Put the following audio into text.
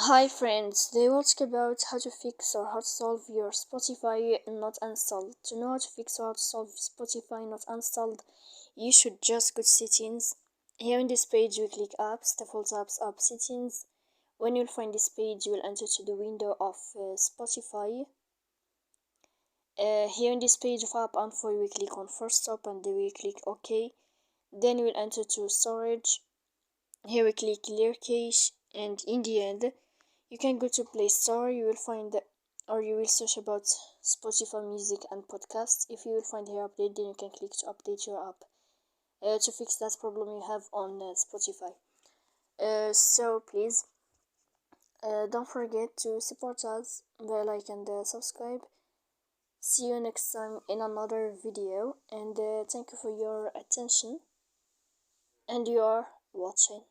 Hi friends, today we'll talk about how to fix or how to solve your Spotify not installed. To know how to fix or how to solve Spotify not installed, you should just go to settings. Here in this page we click apps, default apps, app settings. When you'll find this page, you will enter to the window of Spotify. Here in this page of app info, you will click on first stop and then we click OK. Then we'll enter to storage. Here we click clear cache, and in the end you can go to Play Store. You will find or you will search about Spotify music and podcasts. If you will find here update, then you can click to update your app to fix that problem you have on Spotify. So please don't forget to support us by like and subscribe. See you next time in another video, and thank you for your attention and you are watching.